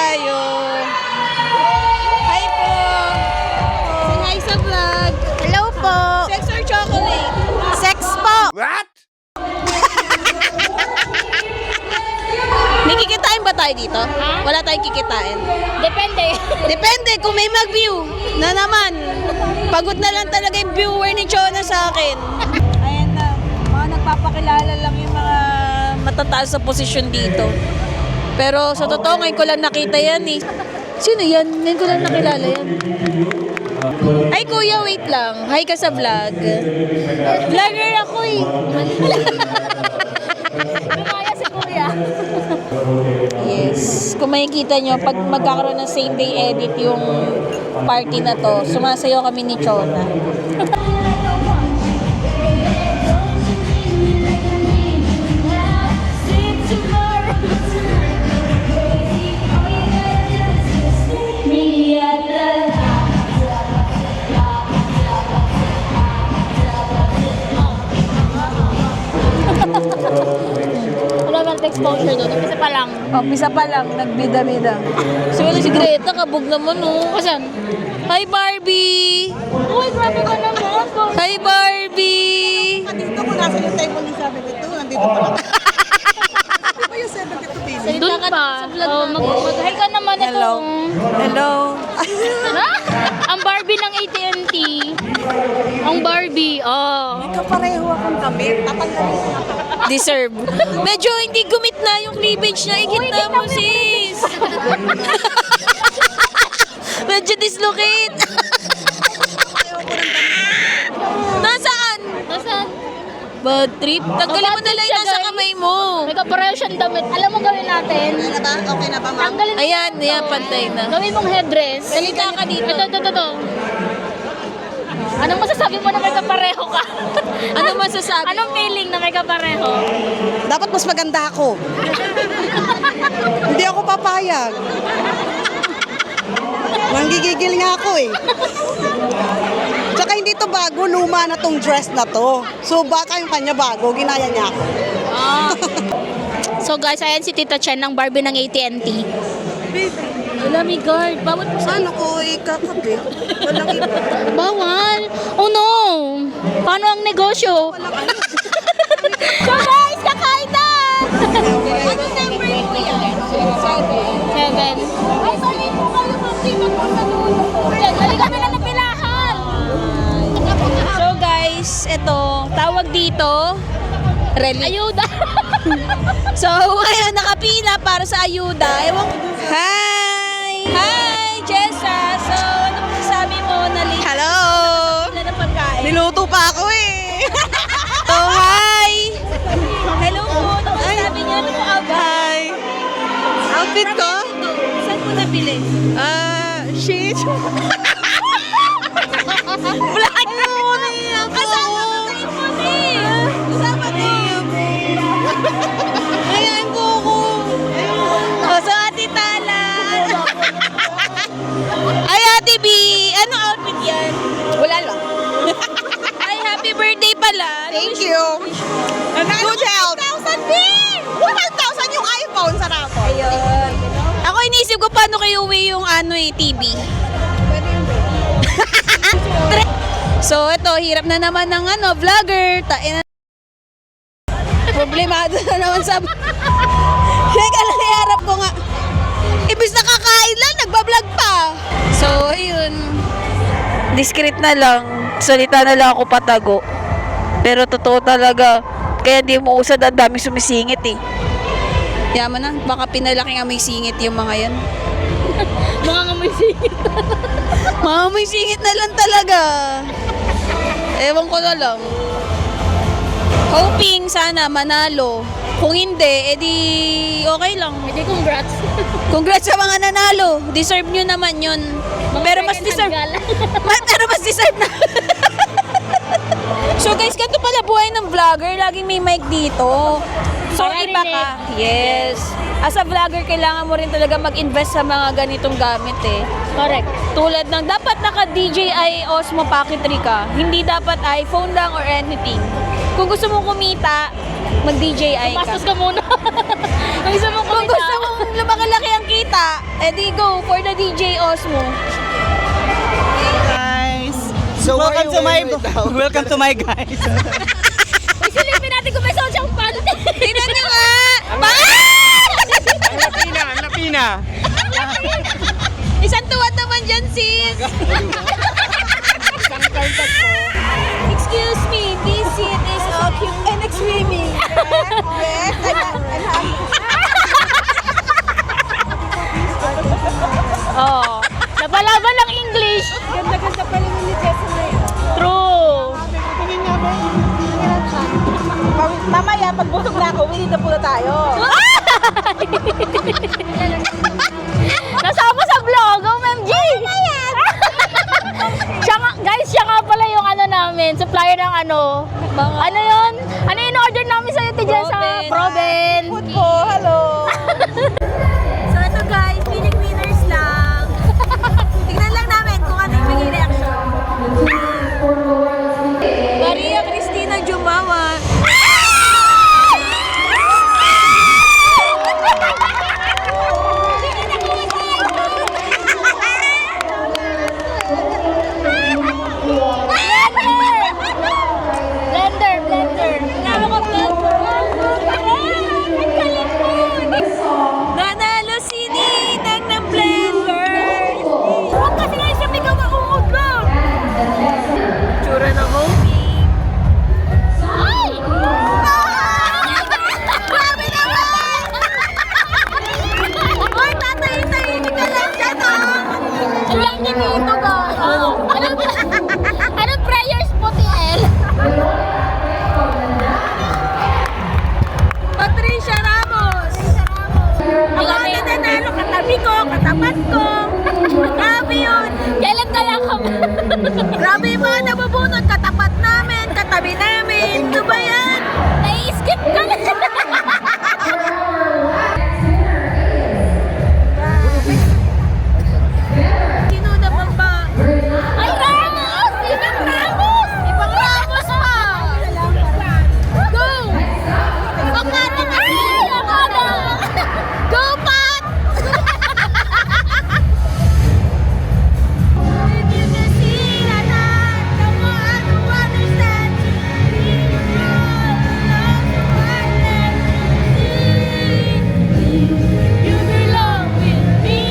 tayo. Hi po. Say hi sa vlog. Hello po. Sex or chocolate? Sex po. What? May kikitain ba tayo dito? Wala tayong kikitain. Depende. Depende kung may mag-view. Na naman. Pagod na lang talaga yung viewer ni Chona sa akin. Ayan na. Mga nagpapakilala lang yung mga matataas sa posisyon dito. Pero sa totoo, ngayon ko lang nakita yan eh. Sino yan? Ngayon ko lang nakilala yan. Ay kuya, wait lang. Hi ka sa vlog. Vlogger ako eh. Lumaya si kuya. Yes. Kung makikita nyo, pag magkakaroon ng same day edit yung party na to, sumasayo kami ni Chona. Wala ba exposure doon? Kasi pa lang. Umpisa pa lang, nagbida-bida. Si Greta, kabog naman oh. Kasan? Hi Barbie! Uy, grabe ka naman. Hi Barbie! Dito ko nasa yung table ni 72, nandito pa lang. Di ba yung 72 baby? Doon pa. Oh, mag-hi ka naman Hello. Hello. Ang Barbie ng AT&T. Ang Barbie, oh. Kapareho akong kami. Tatanggalin ko na. Deserve. Medyo hindi gumit na yung cleavage na ikita mo sis. Medyo dislocate. Nasaan? Nasaan? Bad trip. Tanggalin mo na lang yung nasa kamay mo. May kapareho siyang damit. Alam mo gawin natin? Ano ba? Okay na ba, ma'am? Tanggalin mo. Ayan, ayan, pantay na. Gawin mong headdress. Salita ka dito. Ito. Anong masasabi mo na may kapareho ka? Ano masasabi? Anong feeling na may kapareho? Dapat mas maganda ako. Hindi ako papayag. Nanggigigil nga ako eh. Tsaka hindi to bago, luma na tong dress na to. So baka yung kanya bago, ginaya niya ako. So guys, ayan si Tita Chen ng Barbie ng AT&T. Wala, may guard. Bawat mo sa... Ano ko, ikakape? Walang iba. Bawal! Oh no! Paano ang negosyo? So guys, kakain na! Anong number po yan? 7. Ay, mali po kayo mag-tipat po sa dulo. Dali kami na napilahan! So guys, ito, tawag dito, relief. Ayuda! So, ngayon, nakapila para sa ayuda. Ewan ko. Hi! Hi, Jessa! So, ano masasabi mo na late? Hello! Na ng pagkain? Niluto pa ako eh. So, hi! Hello po! Ano masasabi niyo? Ano po outfit? Hi! Outfit ko? Saan mo nabili? Sheet. Black! Kasama ko sa impone! Kasama ko! Ayan ko ako. O, so, Ate Tala! Ay, Ate B! Anong outfit yan? Wala lang. Ay, happy birthday pala! Thank you. Good health. 1,000 din! 1,000 yung iPhone sa rapo. Ayun. Ako iniisip ko paano kayo uwi yung TV. So, ito, hirap na naman ng vlogger. Tain na. Problemado na naman sa... Teka lang, iharap ko nga. Ibis na kakain lang, nagbablog pa. So, ayun. Discreet na lang. Salita na lang ako patago. Pero totoo talaga. Kaya di mo usad, ang daming sumisingit eh. Yaman na, baka pinalaking amoy singit yung mga yan. Mga ngamoy singit. Mga amoy singit na lang talaga. Ewan ko na lang. Hoping sana manalo. Kung hindi, edi okay lang. Hindi, congrats. Congrats sa mga nanalo. Deserve nyo naman yun. Pero mas deserve. Pero mas deserve na. So guys, ganito pala buhay ng vlogger. Laging may mic dito. So Para iba rin ka. Yes. As a vlogger, kailangan mo rin talaga mag-invest sa mga ganitong gamit eh. Correct. Tulad ng dapat naka DJI Osmo Pocket 3 ka. Hindi dapat iPhone lang or anything. Kung gusto mong kumita, mag-DJI ka. Bastos ka muna. Ang isa mong Kung gusto mong lumalaki ang kita, edi go for the DJ Osmo. Guys, so welcome to my guys. Uy, silipin natin kung may social panty. Tingnan nyo nga! Napina. Isang tuwad naman dyan, sis! Excuse me, this seat is occupied and swimming. Yes, Oo. Napalaban ng English. Ganda-ganda pala ni Jess na yun. True. Mamaya, pag busog na ako, willing na po na tayo. Nasama sa vlog, OMG! Siya nga, guys, siya nga pala yung ano namin, supplier ng ano. Ano yun? Ano yung order namin sa'yo, Tijan, sa Proven? Food po, hello. So ito guys, winning winners lang. Tignan lang namin kung ano yung maging reaction. Maria Cristina Jumawa. Blender. Nanalo si Ninang ng blender. Huwag kasi nga siya may kawaungod lang. Tsura ng homie. Ay! Grabe naman! Hoy, tatay-tahimik ka lang dyan, oh! Alam niyo dito, guys. Anong prayers po, TL? Patricia Ramos! Ako ang nanalo, katabi ko, katapat ko. Grabe yun! Kailan kaya kami? Grabe yung mga nabubunot, katapat namin, katabi namin. Ano ba yan? Nai-skip ka na. Sino na bang ba? Ay, Ramos! Ibang Ramos! Ibang Ramos pa! Go! Bakata kasi! Bakata! Go, Pat! If you can see that I don't want to understand you, you belong with me.